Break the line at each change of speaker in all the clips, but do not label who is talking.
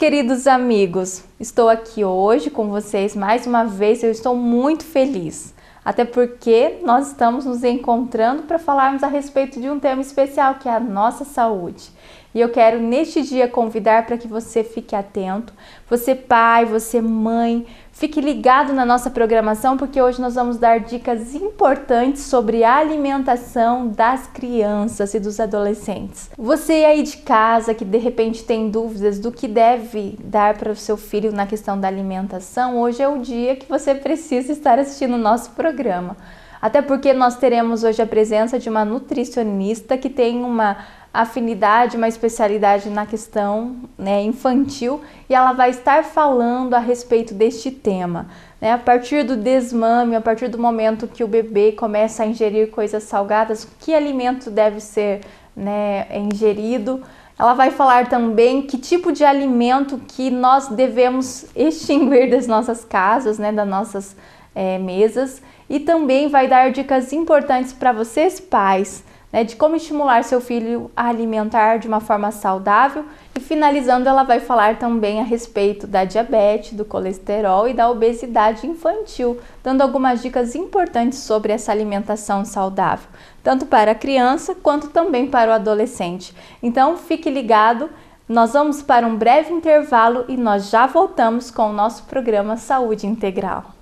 queridos amigos, estou aqui hoje com vocês mais uma vez. Eu estou muito feliz, até porque nós estamos nos encontrando para falarmos a respeito de um tema especial, que é a nossa saúde. E eu quero neste dia convidar para que você fique atento, você pai, você mãe, fique ligado na nossa programação, porque hoje nós vamos dar dicas importantes sobre a alimentação das crianças e dos adolescentes. Você aí de casa que de repente tem dúvidas do que deve dar para o seu filho na questão da alimentação, hoje é o dia que você precisa estar assistindo o nosso programa. Até porque nós teremos hoje a presença de uma nutricionista que tem uma afinidade, uma especialidade na questão infantil, e ela vai estar falando a respeito deste tema. A partir do desmame, a partir do momento que o bebê começa a ingerir coisas salgadas, que alimento deve ser ingerido. Ela vai falar também que tipo de alimento que nós devemos extinguir das nossas casas, das nossas mesas, e também vai dar dicas importantes para vocês pais, de como estimular seu filho a alimentar de uma forma saudável. E finalizando, ela vai falar também a respeito da diabetes, do colesterol e da obesidade infantil, dando algumas dicas importantes sobre essa alimentação saudável, tanto para a criança quanto também para o adolescente. Então fique ligado, nós vamos para um breve intervalo e nós já voltamos com o nosso programa Saúde Integral.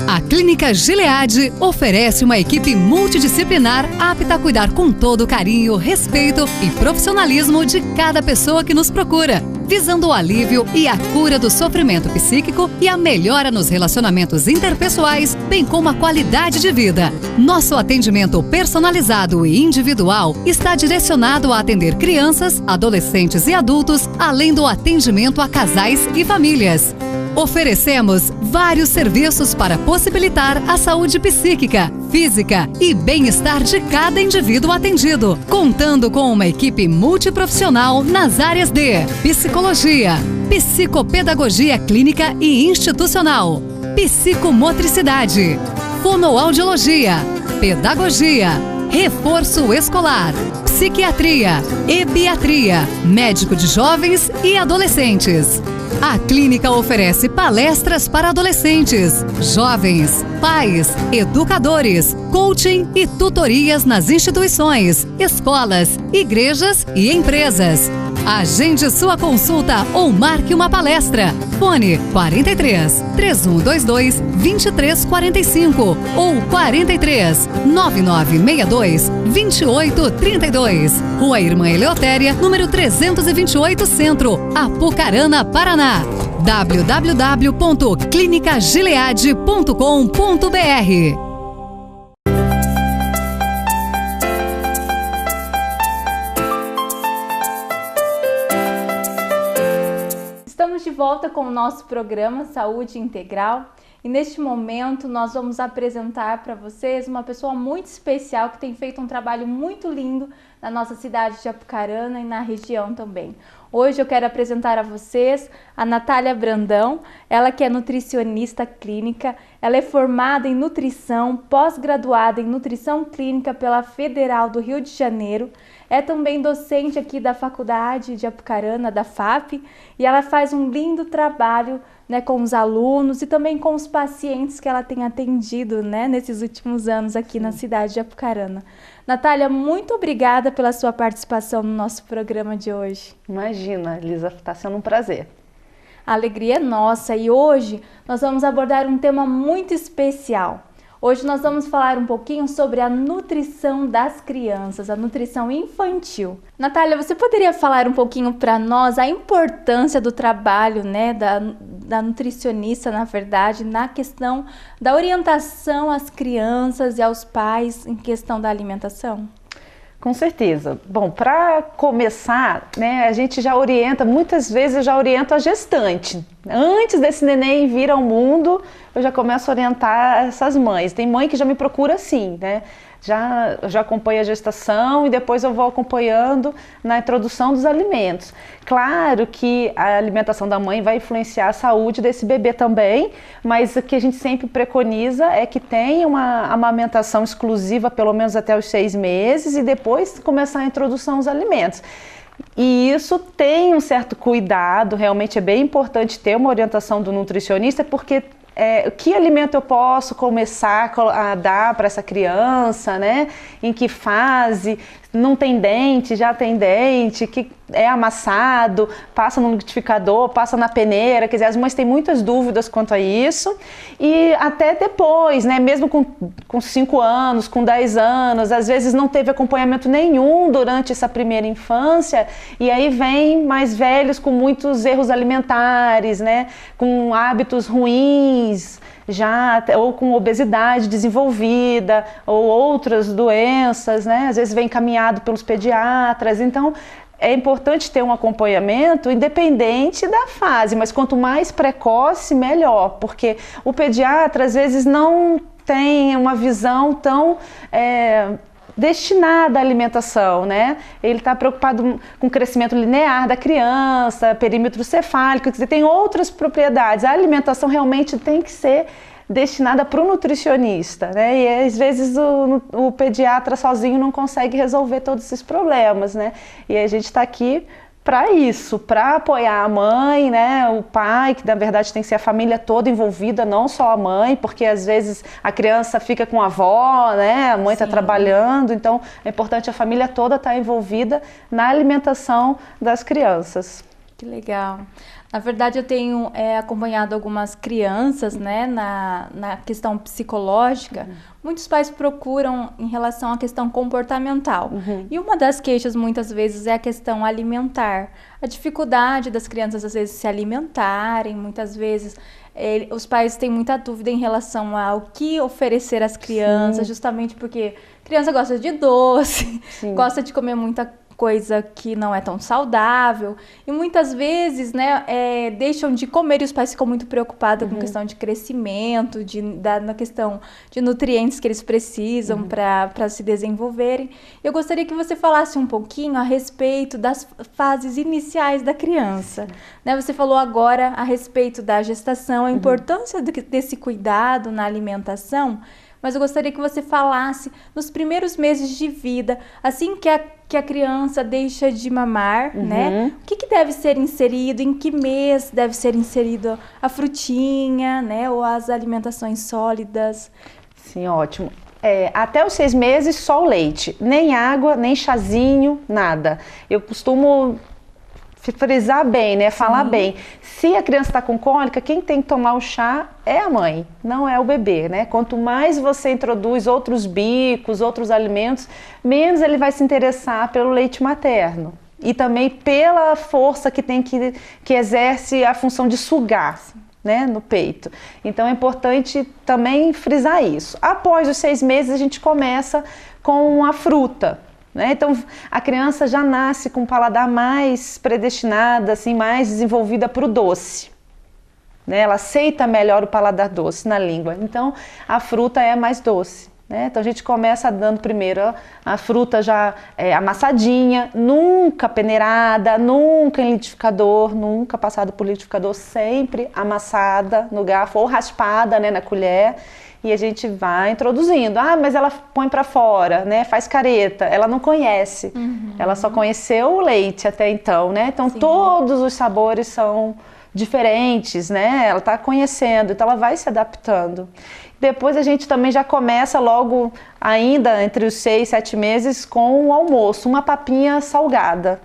A Clínica Gilead oferece uma equipe multidisciplinar apta a cuidar com todo o carinho, respeito e profissionalismo de cada pessoa que nos procura, visando o alívio e a cura do sofrimento psíquico e a melhora nos relacionamentos interpessoais, bem como a qualidade de vida. Nosso atendimento personalizado e individual está direcionado a atender crianças, adolescentes e adultos, além do atendimento a casais e famílias. Oferecemos vários serviços para possibilitar a saúde psíquica, física e bem-estar de cada indivíduo atendido, contando com uma equipe multiprofissional nas áreas de psicologia, psicopedagogia clínica e institucional, psicomotricidade, fonoaudiologia, pedagogia, reforço escolar, psiquiatria, epiatria, médico de jovens e adolescentes. A clínica oferece palestras para adolescentes, jovens, pais, educadores, coaching e tutorias nas instituições, escolas, igrejas e empresas. Agende sua consulta ou marque uma palestra. Fone 43 3122 2345 ou 43 9962 2832. Rua Irmã Eleutéria, número 328 Centro, Apucarana, Paraná. www.clinicagilead.com.br.
Estamos de volta com o nosso programa Saúde Integral e neste momento nós vamos apresentar para vocês uma pessoa muito especial que tem feito um trabalho muito lindo na nossa cidade de Apucarana e na região também. Hoje eu quero apresentar a vocês a Natália Brandão, ela que é nutricionista clínica, ela é formada em nutrição, pós-graduada em nutrição clínica pela Federal do Rio de Janeiro, é também docente aqui da Faculdade de Apucarana, da FAP, e ela faz um lindo trabalho com os alunos e também com os pacientes que ela tem atendido nesses últimos anos aqui na cidade de Apucarana. Natália, muito obrigada pela sua participação no nosso programa de hoje.
Imagina, Lisa, está sendo um prazer.
A alegria é nossa e hoje nós vamos abordar um tema muito especial. Hoje nós vamos falar um pouquinho sobre a nutrição das crianças, a nutrição infantil. Natália, você poderia falar um pouquinho para nós a importância do trabalho da nutricionista, na verdade, na questão da orientação às crianças e aos pais em questão da alimentação?
Com certeza. Bom, para começar, a gente já orienta, muitas vezes eu já oriento a gestante. Antes desse neném vir ao mundo, eu já começo a orientar essas mães. Tem mãe que já me procura assim, já acompanho a gestação e depois eu vou acompanhando na introdução dos alimentos. Claro que a alimentação da mãe vai influenciar a saúde desse bebê também, mas o que a gente sempre preconiza é que tenha uma amamentação exclusiva pelo menos até os 6 meses e depois começar a introdução aos alimentos. E isso tem um certo cuidado, realmente é bem importante ter uma orientação do nutricionista, porque que alimento eu posso começar a dar para essa criança, né? Em que fase? Não tem dente, já tem dente, que é amassado, passa no liquidificador, passa na peneira, quer dizer, as mães têm muitas dúvidas quanto a isso, e até depois, né, mesmo com 5 anos, com 10 anos, às vezes não teve acompanhamento nenhum durante essa primeira infância, e aí vem mais velhos com muitos erros alimentares, né, com hábitos ruins, já, ou com obesidade desenvolvida, ou outras doenças, né? Às vezes vem encaminhado pelos pediatras, então é importante ter um acompanhamento independente da fase, mas quanto mais precoce, melhor, porque o pediatra às vezes não tem uma visão tão destinada à alimentação, né? Ele está preocupado com o crescimento linear da criança, perímetro cefálico, quer dizer, tem outras propriedades. A alimentação realmente tem que ser destinada para o nutricionista, né? E às vezes o pediatra sozinho não consegue resolver todos esses problemas, né? E a gente está aqui para isso, para apoiar a mãe, né, o pai, que na verdade tem que ser a família toda envolvida, não só a mãe, porque às vezes a criança fica com a avó, né, a mãe está trabalhando, então é importante a família toda estar envolvida na alimentação das crianças.
Que legal. Na verdade, eu tenho acompanhado algumas crianças, né, na questão psicológica. Muitos pais procuram em relação à questão comportamental. E uma das queixas, muitas vezes, é a questão alimentar. A dificuldade das crianças, às vezes, se alimentarem. Muitas vezes, os pais têm muita dúvida em relação ao que oferecer às crianças, justamente porque a criança gosta de doce, gosta de comer muita coisa que não é tão saudável, e muitas vezes, né, deixam de comer e os pais ficam muito preocupados com questão de crescimento, na questão de nutrientes que eles precisam para se desenvolverem. Eu gostaria que você falasse um pouquinho a respeito das fases iniciais da criança. Né, você falou agora a respeito da gestação, a importância desse cuidado na alimentação, mas eu gostaria que você falasse nos primeiros meses de vida, assim que a criança deixa de mamar, né? O que deve ser inserido, em que mês deve ser inserido a frutinha, né? Ou as alimentações sólidas.
Sim, ótimo. Até os 6 meses, só o leite. Nem água, nem chazinho, nada. Eu costumo frisar bem, né? Falar bem. Se a criança está com cólica, quem tem que tomar o chá é a mãe, não é o bebê, né? Quanto mais você introduz outros bicos, outros alimentos, menos ele vai se interessar pelo leite materno. E também pela força que tem que exerce a função de sugar, né, no peito. Então é importante também frisar isso. Após os 6 meses, a gente começa com a fruta. Então, a criança já nasce com um paladar mais predestinado, assim, mais desenvolvida para o doce. Né? Ela aceita melhor o paladar doce na língua. Então, a fruta é mais doce. Né? Então, a gente começa dando primeiro a fruta já amassadinha, nunca peneirada, nunca em liquidificador, nunca passada por liquidificador, sempre amassada no garfo ou raspada, né, na colher. E a gente vai introduzindo. Mas ela põe para fora, né? Faz careta. Ela não conhece. Ela só conheceu o leite até então, né? Então, todos os sabores são diferentes, né? Ela está conhecendo, então ela vai se adaptando. Depois a gente também já começa logo, ainda entre os 6 e 7 meses, com o almoço. Uma papinha salgada.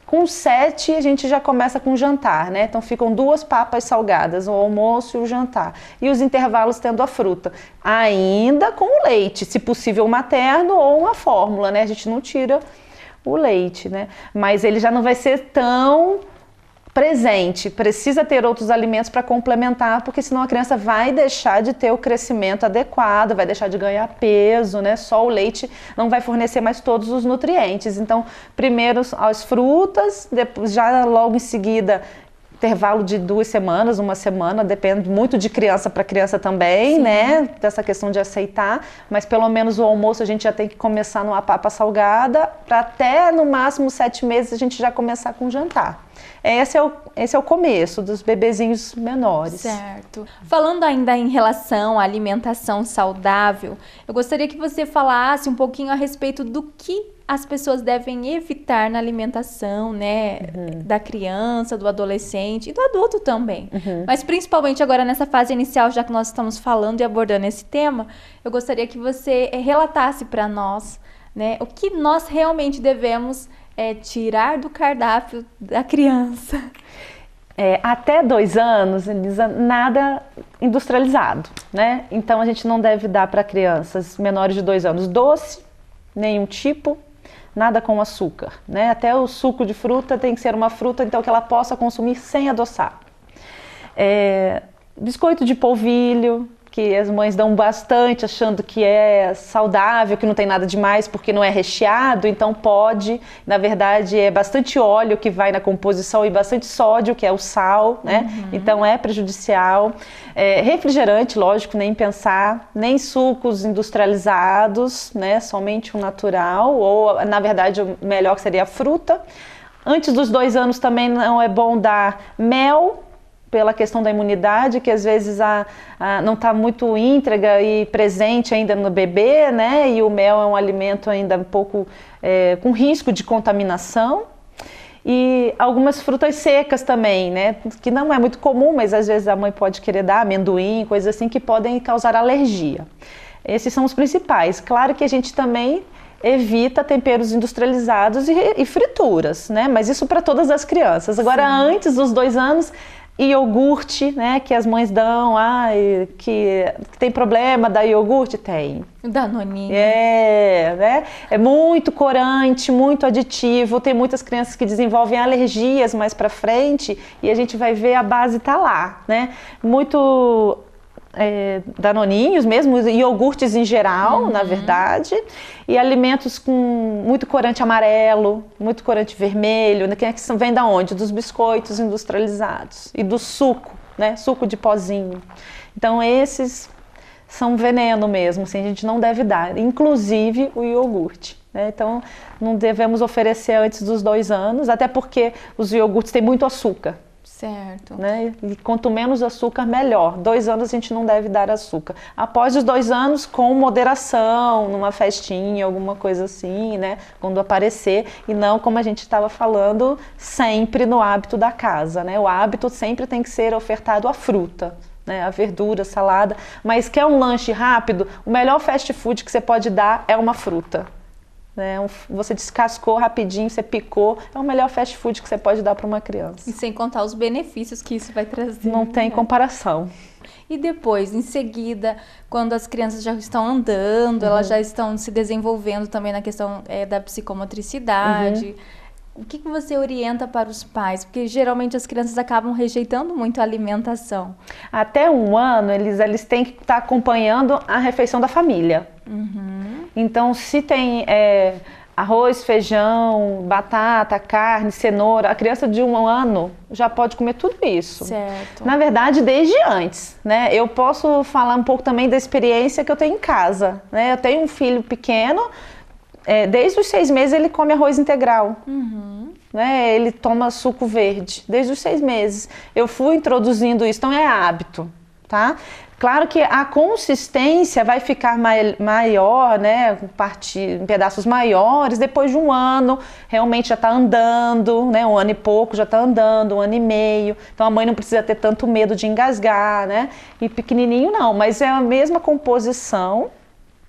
Com 7, a gente já começa com o jantar, né? Então ficam 2 papas salgadas, o almoço e o jantar. E os intervalos tendo a fruta. Ainda com o leite, se possível materno ou uma fórmula, né? A gente não tira o leite, né? Mas ele já não vai ser tão presente. Precisa ter outros alimentos para complementar, porque senão a criança vai deixar de ter o crescimento adequado, vai deixar de ganhar peso, né? Só o leite não vai fornecer mais todos os nutrientes. Então, primeiro as frutas, depois, já logo em seguida, intervalo de 2 semanas, 1 semana, depende muito de criança para criança também, sim, né? Dessa questão de aceitar, mas pelo menos o almoço a gente já tem que começar numa papa salgada, para até no máximo 7 meses a gente já começar com o jantar. Esse é o começo dos bebezinhos menores.
Certo. Falando ainda em relação à alimentação saudável, eu gostaria que você falasse um pouquinho a respeito do que as pessoas devem evitar na alimentação, né, da criança, do adolescente e do adulto também. Mas principalmente agora nessa fase inicial, já que nós estamos falando e abordando esse tema, eu gostaria que você relatasse para nós, né, o que nós realmente devemos tirar do cardápio da criança.
Até 2 anos, Elisa, nada industrializado, né? Então a gente não deve dar para crianças menores de 2 anos doce, nenhum tipo, nada com açúcar, né? Até o suco de fruta tem que ser uma fruta então que ela possa consumir sem adoçar. Biscoito de polvilho, que as mães dão bastante achando que é saudável, que não tem nada demais porque não é recheado, então pode. Na verdade é bastante óleo que vai na composição e bastante sódio, que é o sal, né? Então é prejudicial. Refrigerante, lógico, nem pensar, nem sucos industrializados, né? Somente o natural, ou na verdade o melhor que seria a fruta. Antes dos 2 anos também não é bom dar mel, pela questão da imunidade, que às vezes não está muito íntegra e presente ainda no bebê, né? E o mel é um alimento ainda um pouco com risco de contaminação. E algumas frutas secas também, né? Que não é muito comum, mas às vezes a mãe pode querer dar amendoim, coisas assim que podem causar alergia. Esses são os principais. Claro que a gente também evita temperos industrializados e frituras, né? Mas isso para todas as crianças. Agora, sim, antes dos 2 anos, iogurte, né, que as mães dão, que tem problema da iogurte? Tem.
Danoninho.
Né? É muito corante, muito aditivo, tem muitas crianças que desenvolvem alergias mais pra frente e a gente vai ver a base tá lá, né? Muito danoninhos mesmo, iogurtes em geral, na verdade, e alimentos com muito corante amarelo, muito corante vermelho, né? Que vem da onde? Dos biscoitos industrializados e do suco, né? Suco de pozinho. Então esses são veneno mesmo, assim, a gente não deve dar, inclusive o iogurte, né? Então não devemos oferecer antes dos 2 anos, até porque os iogurtes têm muito açúcar.
Certo.
Né? E quanto menos açúcar, melhor. 2 anos a gente não deve dar açúcar. Após os 2 anos, com moderação, numa festinha, alguma coisa assim, né? Quando aparecer, e não, como a gente estava falando, sempre no hábito da casa, né? O hábito sempre tem que ser ofertado a fruta, né? A verdura, salada. Mas quer um lanche rápido? O melhor fast food que você pode dar é uma fruta. Você descascou rapidinho, você picou, é o melhor fast food que você pode dar para uma criança.
E sem contar os benefícios que isso vai trazer.
Não tem comparação.
E depois, em seguida, quando as crianças já estão andando, elas já estão se desenvolvendo também na questão da psicomotricidade, o que você orienta para os pais? Porque geralmente as crianças acabam rejeitando muito a alimentação.
Até 1 ano, eles têm que estar acompanhando a refeição da família. Então, se tem arroz, feijão, batata, carne, cenoura, a criança de 1 ano já pode comer tudo isso.
Certo.
Na verdade, desde antes, né? Eu posso falar um pouco também da experiência que eu tenho em casa, né? Eu tenho um filho pequeno, desde os 6 meses ele come arroz integral. Né? Ele toma suco verde, desde os 6 meses. Eu fui introduzindo isso, então é hábito, tá? Claro que a consistência vai ficar maior, né, em pedaços maiores, depois de 1 ano, realmente já está andando, né, 1 ano e pouco já está andando, 1 ano e meio, então a mãe não precisa ter tanto medo de engasgar, né, e pequenininho não, mas é a mesma composição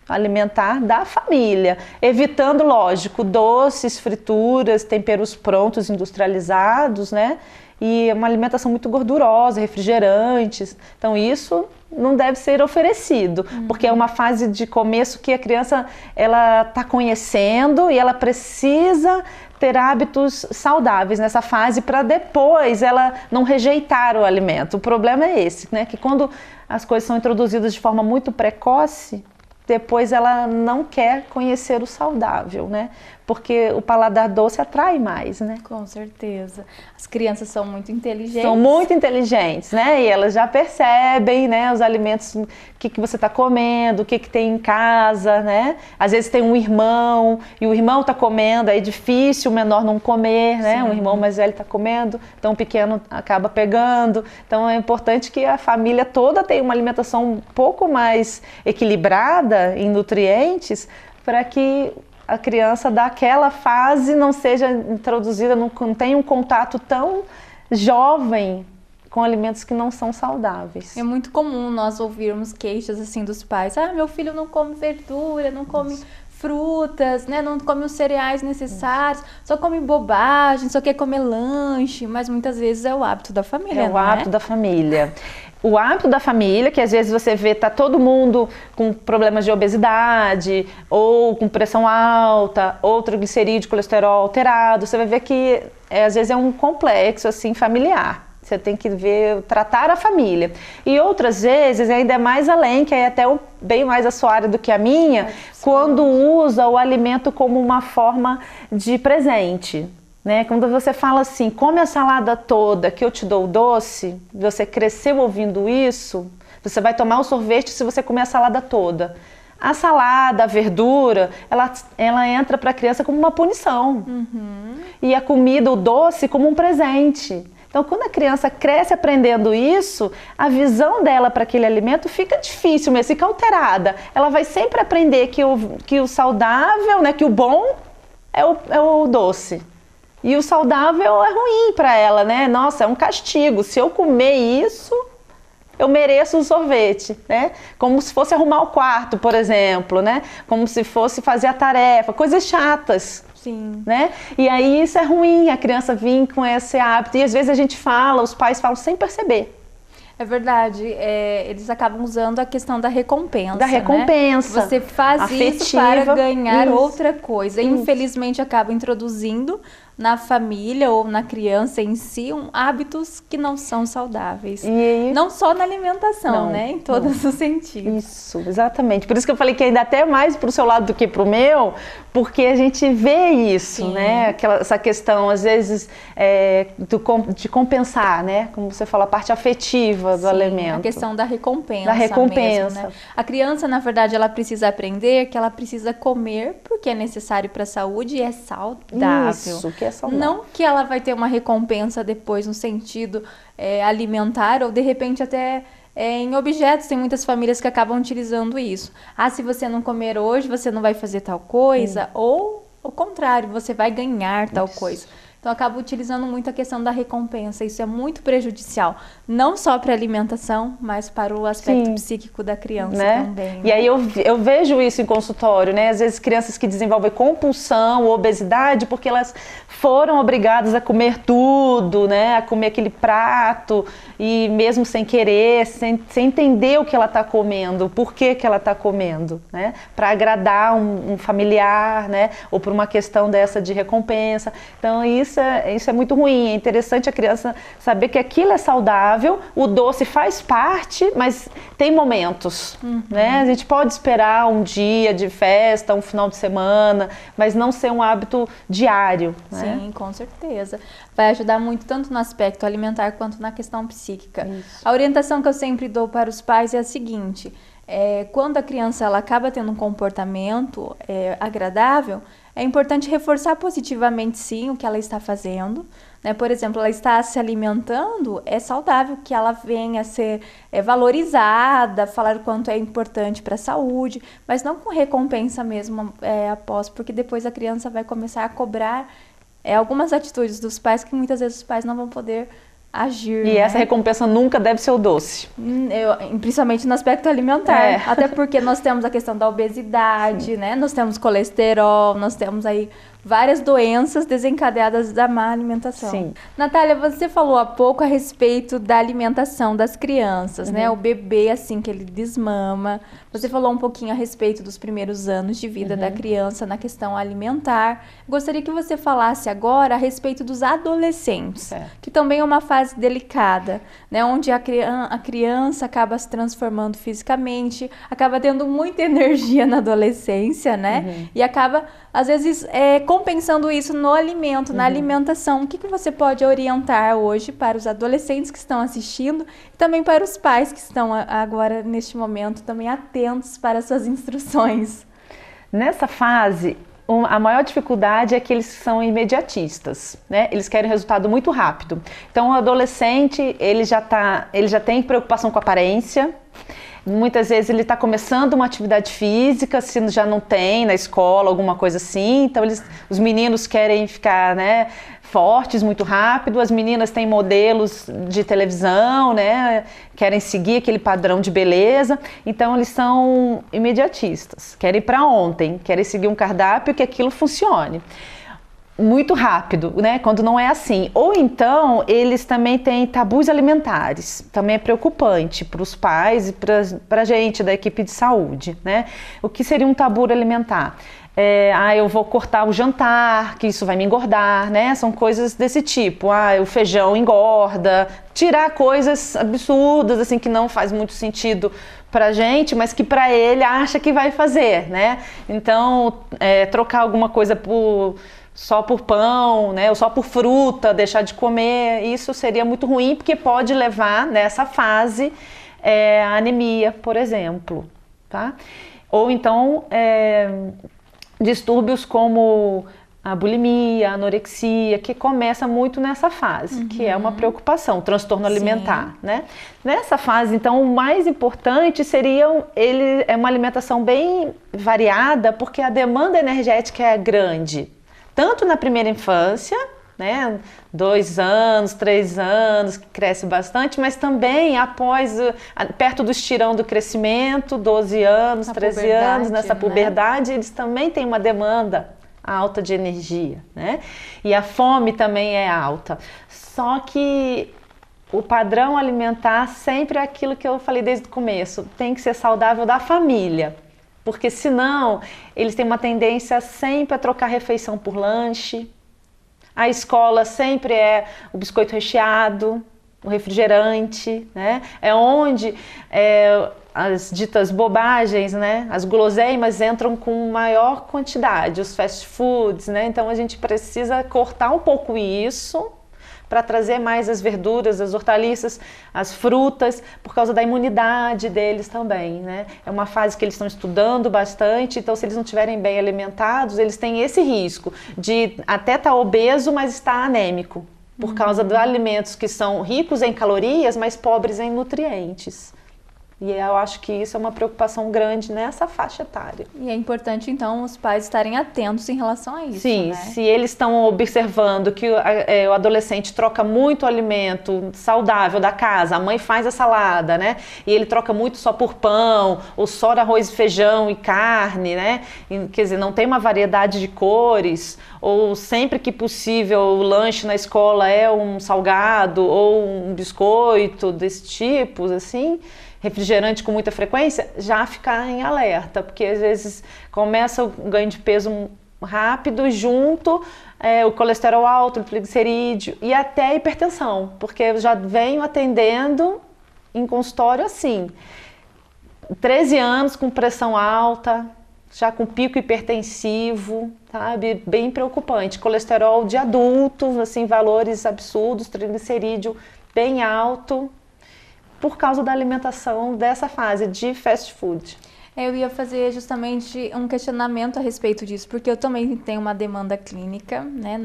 alimentar da família, evitando, lógico, doces, frituras, temperos prontos, industrializados, né, e uma alimentação muito gordurosa, refrigerantes, então isso não deve ser oferecido, porque é uma fase de começo que a criança ela está conhecendo e ela precisa ter hábitos saudáveis nessa fase para depois ela não rejeitar o alimento. O problema é esse, né? Que quando as coisas são introduzidas de forma muito precoce, depois ela não quer conhecer o saudável, né? porque o paladar doce atrai mais, né?
Com certeza. As crianças são muito inteligentes.
São muito inteligentes, né? E elas já percebem, né, os alimentos, o que você está comendo, o que tem em casa, né? Às vezes tem um irmão e o irmão está comendo, aí é difícil o menor não comer, né? Um irmão mais velho está comendo, então o pequeno acaba pegando. Então é importante que a família toda tenha uma alimentação um pouco mais equilibrada em nutrientes para que a criança daquela fase não seja introduzida, não tenha um contato tão jovem com alimentos que não são saudáveis.
É muito comum nós ouvirmos queixas assim dos pais. Meu filho não come verdura, não come frutas, né? Não come os cereais necessários, só come bobagem, só quer comer lanche, mas muitas vezes é o hábito da família,
É o hábito da família. O hábito da família, que às vezes você vê, tá todo mundo com problemas de obesidade, ou com pressão alta, ou triglicerídeo, colesterol alterado, você vai ver que às vezes é um complexo assim familiar. Você tem que ver, tratar a família. E outras vezes, ainda é mais além, que é até bem mais a sua área do que a minha, quando usa o alimento como uma forma de presente. Né? Quando você fala assim, come a salada toda que eu te dou doce, você cresceu ouvindo isso, você vai tomar o sorvete se você comer a salada toda. A salada, a verdura, ela entra para a criança como uma punição. E a comida, o doce, como um presente. Então, quando a criança cresce aprendendo isso, a visão dela para aquele alimento fica difícil mesmo, fica alterada. Ela vai sempre aprender que o saudável, né, que o bom é o doce. E o saudável é ruim para ela, né? Nossa, é um castigo. Se eu comer isso, eu mereço um sorvete, né? Como se fosse arrumar o quarto, por exemplo, né? Como se fosse fazer a tarefa, coisas chatas.
Sim.
Né? E aí isso é ruim, a criança vir com esse hábito. E às vezes a gente fala, os pais falam sem perceber.
É verdade, eles acabam usando a questão da recompensa.
Da recompensa.
Né? Você faz
afetiva,
isso para ganhar
isso.
outra coisa.
Isso.
Infelizmente acaba introduzindo na família ou na criança em si hábitos que não são saudáveis.
E aí,
não só na alimentação,
não,
né? Em todos os sentidos.
Isso, exatamente. Por isso que eu falei que ainda até mais para o seu lado do que para o meu, porque a gente vê isso,
Sim.
né? Essa questão, às vezes, de compensar, né? Como você fala, a parte afetiva do
Sim,
alimento.
A questão da recompensa.
Da recompensa.
Mesmo, né? A criança, na verdade, ela precisa aprender que ela precisa comer porque é necessário para a saúde e é saudável.
Isso, que é saudável.
Não que ela vai ter uma recompensa depois no sentido alimentar ou de repente até em objetos. Tem muitas famílias que acabam utilizando isso. Se você não comer hoje, você não vai fazer tal coisa. Ou o contrário, você vai ganhar tal coisa. Então, acaba utilizando muito a questão da recompensa. Isso é muito prejudicial, não só para a alimentação, mas para o aspecto psíquico da criança, né? Também. Né?
E aí eu vejo isso em consultório, né? Às vezes crianças que desenvolvem compulsão ou obesidade porque elas foram obrigadas a comer tudo, né? A comer aquele prato e mesmo sem querer, sem entender o que ela está comendo, o porquê que ela está comendo, né? Para agradar um familiar, né? Ou por uma questão dessa de recompensa. Então, isso é muito ruim. É interessante a criança saber que aquilo é saudável, o doce faz parte, mas tem momentos, né? A gente pode esperar um dia de festa, um final de semana, mas não ser um hábito diário, né?
Sim, com certeza. Vai ajudar muito tanto no aspecto alimentar quanto na questão psíquica.
Isso.
A orientação que eu sempre dou para os pais é a seguinte: quando a criança ela acaba tendo um comportamento agradável, é importante reforçar positivamente, sim, o que ela está fazendo. Né? Por exemplo, ela está se alimentando, é saudável que ela venha a ser valorizada, falar o quanto é importante para a saúde, mas não com recompensa mesmo após, porque depois a criança vai começar a cobrar algumas atitudes dos pais que muitas vezes os pais não vão poder agir.
E essa recompensa nunca deve ser o doce.
Principalmente no aspecto alimentar. Até porque nós temos a questão da obesidade, né? Nós temos colesterol, nós temos aí várias doenças desencadeadas da má alimentação.
Sim.
Natália, você falou há pouco a respeito da alimentação das crianças, né? O bebê, assim que ele desmama. Você falou um pouquinho a respeito dos primeiros anos de vida da criança na questão alimentar. Gostaria que você falasse agora a respeito dos adolescentes, que também é uma fase delicada, né? Onde a criança acaba se transformando fisicamente, acaba tendo muita energia na adolescência, né? E acaba, às vezes, Bom, pensando isso no alimento, na alimentação, o que você pode orientar hoje para os adolescentes que estão assistindo e também para os pais que estão agora, neste momento, também atentos para as suas instruções?
Nessa fase, a maior dificuldade é que eles são imediatistas, né? Eles querem resultado muito rápido. Então, o adolescente, ele já tem preocupação com a aparência. Muitas vezes ele está começando uma atividade física, se já não tem na escola, alguma coisa assim. Então, os meninos querem ficar, né, fortes muito rápido. As meninas têm modelos de televisão, né, querem seguir aquele padrão de beleza. Então, eles são imediatistas, querem ir para ontem, querem seguir um cardápio que aquilo funcione muito rápido, né? Quando não é assim. Ou então, eles também têm tabus alimentares. Também é preocupante para os pais e para a gente da equipe de saúde, né? O que seria um tabu alimentar? Eu vou cortar o jantar, que isso vai me engordar, né? São coisas desse tipo. O feijão engorda. Tirar coisas absurdas, assim, que não faz muito sentido pra gente, mas que pra ele acha que vai fazer, né? Então, trocar alguma coisa só por pão, né, ou só por fruta, deixar de comer, isso seria muito ruim, porque pode levar nessa fase a anemia, por exemplo, tá? Ou então distúrbios como a bulimia, a anorexia, que começa muito nessa fase, que é uma preocupação, transtorno alimentar, né? Nessa fase, então, o mais importante seria uma alimentação bem variada, porque a demanda energética é grande. Tanto na primeira infância, né, 2 anos, 3 anos, que cresce bastante, mas também perto do estirão do crescimento, 12 anos, 13 anos, nessa puberdade, eles também têm uma demanda alta de energia, né? E a fome também é alta. Só que o padrão alimentar sempre é aquilo que eu falei desde o começo, tem que ser saudável da família. Porque senão eles têm uma tendência sempre a trocar refeição por lanche. A escola sempre é o biscoito recheado, o refrigerante, né? É onde as ditas bobagens, né? As guloseimas entram com maior quantidade, os fast foods, né? Então a gente precisa cortar um pouco isso para trazer mais as verduras, as hortaliças, as frutas, por causa da imunidade deles também, né? É uma fase que eles estão estudando bastante, então se eles não estiverem bem alimentados, eles têm esse risco de até estar obeso, mas estar anêmico, por causa dos alimentos que são ricos em calorias, mas pobres em nutrientes. E eu acho que isso é uma preocupação grande nessa faixa etária.
E é importante, então, os pais estarem atentos em relação a isso,
Sim,
né?
Se eles estão observando que o adolescente troca muito alimento saudável da casa, a mãe faz a salada, né? E ele troca muito só por pão, ou só arroz e feijão e carne, né? Quer dizer, não tem uma variedade de cores, ou sempre que possível o lanche na escola é um salgado ou um biscoito desse tipo, assim, refrigerante com muita frequência, já ficar em alerta, porque às vezes começa o ganho de peso rápido junto o colesterol alto, o triglicerídeo e até a hipertensão, porque eu já venho atendendo em consultório assim, 13 anos com pressão alta, já com pico hipertensivo, sabe? Bem preocupante. Colesterol de adultos, assim, valores absurdos, triglicerídeo bem alto, por causa da alimentação dessa fase de fast food.
Eu ia fazer justamente um questionamento a respeito disso, porque eu também tenho uma demanda clínica, né,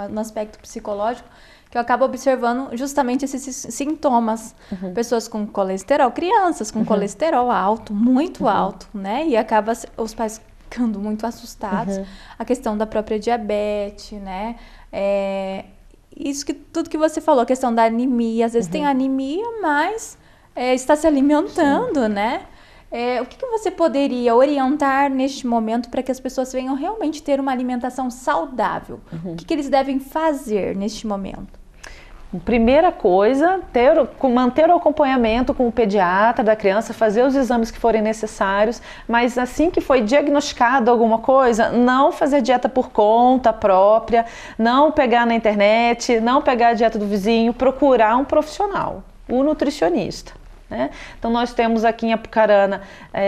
no aspecto psicológico, que eu acabo observando justamente esses sintomas. Pessoas com colesterol, crianças com colesterol alto, muito alto, né, e acaba os pais ficando muito assustados. A questão da própria diabetes, né, tudo que você falou, a questão da anemia, às vezes tem anemia, mas está se alimentando, né? O que você poderia orientar neste momento para que as pessoas venham realmente ter uma alimentação saudável? O que eles devem fazer neste momento?
Primeira coisa, manter o acompanhamento com o pediatra da criança, fazer os exames que forem necessários, mas assim que foi diagnosticado alguma coisa, não fazer dieta por conta própria, não pegar na internet, não pegar a dieta do vizinho, procurar um profissional, um nutricionista. né? Então nós temos aqui em Apucarana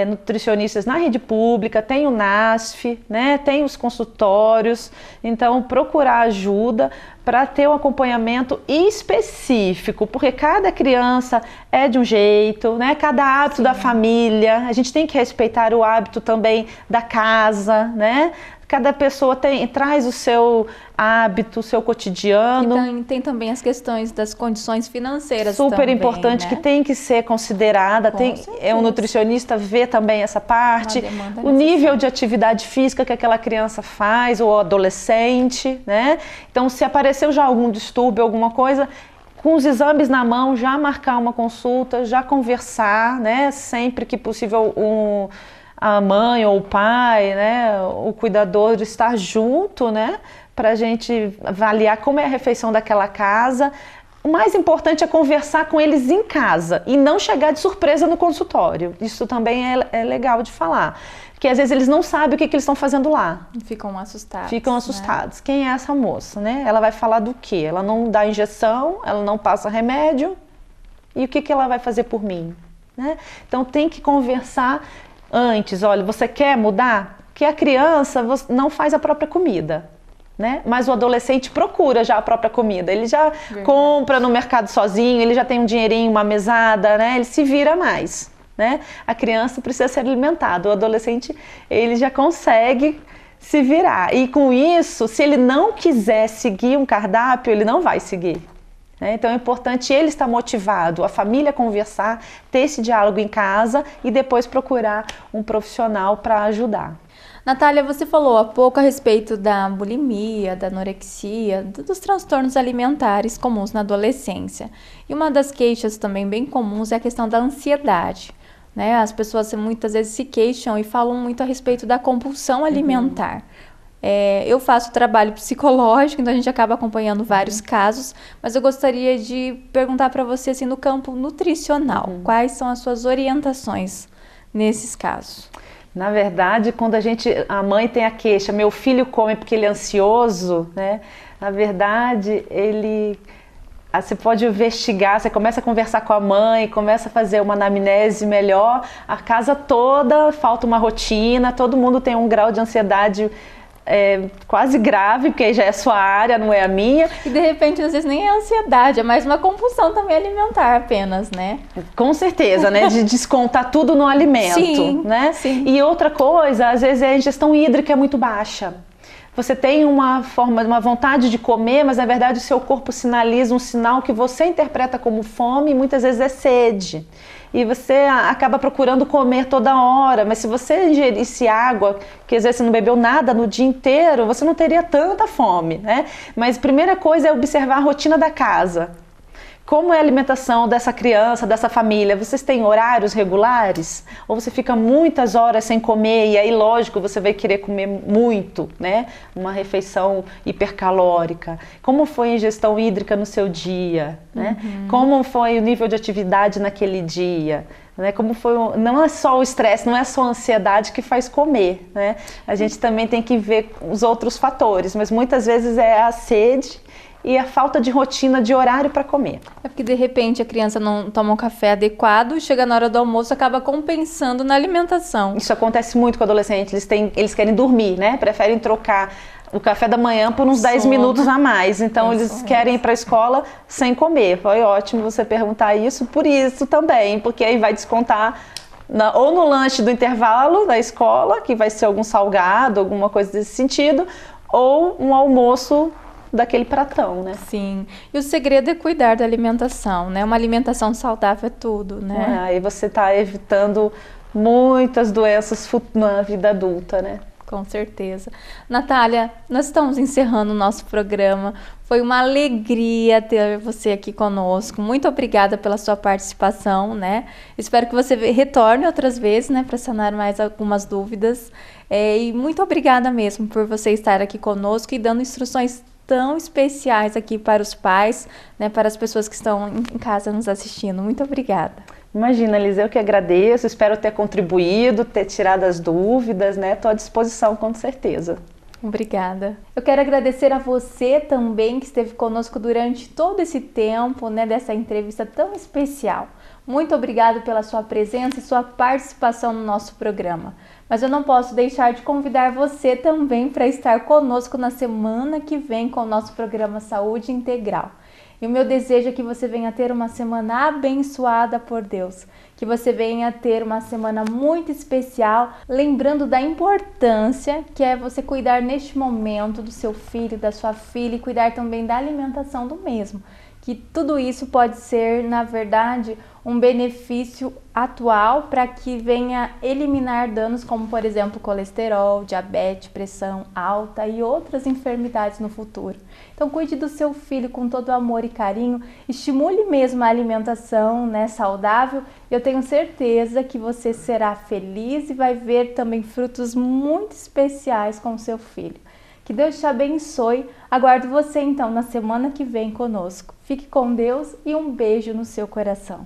nutricionistas na rede pública, tem o NASF, né? Tem os consultórios, então procurar ajuda para ter um acompanhamento específico, porque cada criança é de um jeito, né? Cada hábito da família, a gente tem que respeitar o hábito também da casa, né? Cada pessoa traz o seu hábito, o seu cotidiano.
E tem também as questões das condições financeiras.
Super
também,
importante,
né?
Que tem que ser considerada. Um nutricionista vê também essa parte. O nível de atividade física que aquela criança faz, ou adolescente, né? Então, se apareceu já algum distúrbio, alguma coisa, com os exames na mão, já marcar uma consulta, já conversar, né? Sempre que possível, a mãe ou o pai, né, o cuidador estar junto, né, para a gente avaliar como é a refeição daquela casa. O mais importante é conversar com eles em casa e não chegar de surpresa no consultório. Isso também é legal de falar, porque às vezes eles não sabem o que eles estão fazendo lá.
Ficam assustados.
Ficam assustados. Né? Quem é essa moça, né? Ela vai falar do quê? Ela não dá injeção, ela não passa remédio, e o que ela vai fazer por mim? Né? Então tem que conversar antes. Olha, você quer mudar? Porque a criança não faz a própria comida, né? Mas o adolescente procura já a própria comida. Ele já compra no mercado sozinho, ele já tem um dinheirinho, uma mesada, né? Ele se vira mais, né? A criança precisa ser alimentada. O adolescente, ele já consegue se virar. E com isso, se ele não quiser seguir um cardápio, ele não vai seguir. Então é importante ele estar motivado, a família conversar, ter esse diálogo em casa e depois procurar um profissional para ajudar.
Natália, você falou há pouco a respeito da bulimia, da anorexia, dos transtornos alimentares comuns na adolescência. E uma das queixas também bem comuns é a questão da ansiedade, né? As pessoas muitas vezes se queixam e falam muito a respeito da compulsão alimentar. Eu faço trabalho psicológico, então a gente acaba acompanhando vários casos, mas eu gostaria de perguntar para você, assim, no campo nutricional, quais são as suas orientações nesses casos?
Na verdade, quando a mãe tem a queixa, meu filho come porque ele é ansioso, né? Na verdade, você pode investigar, você começa a conversar com a mãe, começa a fazer uma anamnese melhor, a casa toda falta uma rotina, todo mundo tem um grau de ansiedade quase grave, porque já é a sua área, não é a minha.
E de repente, às vezes nem é ansiedade, é mais uma compulsão também alimentar apenas, né?
Com certeza, né? De descontar tudo no alimento,
sim,
né?
Sim.
E outra coisa, às vezes a ingestão hídrica é muito baixa. Você tem uma vontade de comer, mas na verdade o seu corpo sinaliza um sinal que você interpreta como fome e muitas vezes é sede. E você acaba procurando comer toda hora, mas se você ingerisse água, que às vezes você não bebeu nada no dia inteiro, você não teria tanta fome, né? Mas a primeira coisa é observar a rotina da casa. Como é a alimentação dessa criança, dessa família? Vocês têm horários regulares? Ou você fica muitas horas sem comer e aí, lógico, você vai querer comer muito, né? Uma refeição hipercalórica. Como foi a ingestão hídrica no seu dia? Né? Como foi o nível de atividade naquele dia? Né? Como foi não é só o estresse, não é só a ansiedade que faz comer, né? A gente também tem que ver os outros fatores, mas muitas vezes é a sede e a falta de rotina, de horário para comer.
É porque de repente a criança não toma um café adequado, chega na hora do almoço, acaba compensando na alimentação.
Isso acontece muito com adolescentes, eles querem dormir, né? Preferem trocar o café da manhã por uns 10 minutos a mais. Então eles querem ir para a escola sem comer. Foi ótimo você perguntar isso por isso também, porque aí vai descontar ou no lanche do intervalo da escola, que vai ser algum salgado, alguma coisa desse sentido, ou um almoço daquele pratão, né?
Sim. E o segredo é cuidar da alimentação, né? Uma alimentação saudável é tudo, né?
Aí você está evitando muitas doenças na vida adulta, né?
Com certeza. Natália, nós estamos encerrando o nosso programa. Foi uma alegria ter você aqui conosco. Muito obrigada pela sua participação, né? Espero que você retorne outras vezes, né? Para sanar mais algumas dúvidas. E muito obrigada mesmo por você estar aqui conosco e dando instruções tão especiais aqui para os pais, né, para as pessoas que estão em casa nos assistindo. Muito obrigada.
Imagina, Liz, eu que agradeço, espero ter contribuído, ter tirado as dúvidas, né? Estou à disposição, com certeza.
Obrigada. Eu quero agradecer a você também que esteve conosco durante todo esse tempo, né, dessa entrevista tão especial. Muito obrigada pela sua presença e sua participação no nosso programa. Mas eu não posso deixar de convidar você também para estar conosco na semana que vem com o nosso programa Saúde Integral. E o meu desejo é que você venha ter uma semana abençoada por Deus, que você venha ter uma semana muito especial, lembrando da importância que é você cuidar neste momento do seu filho, da sua filha e cuidar também da alimentação do mesmo. Que tudo isso pode ser, na verdade, um benefício atual para que venha eliminar danos como, por exemplo, colesterol, diabetes, pressão alta e outras enfermidades no futuro. Então, cuide do seu filho com todo amor e carinho, estimule mesmo a alimentação, né, saudável. Eu tenho certeza que você será feliz e vai ver também frutos muito especiais com o seu filho. Que Deus te abençoe. Aguardo você então na semana que vem conosco. Fique com Deus e um beijo no seu coração.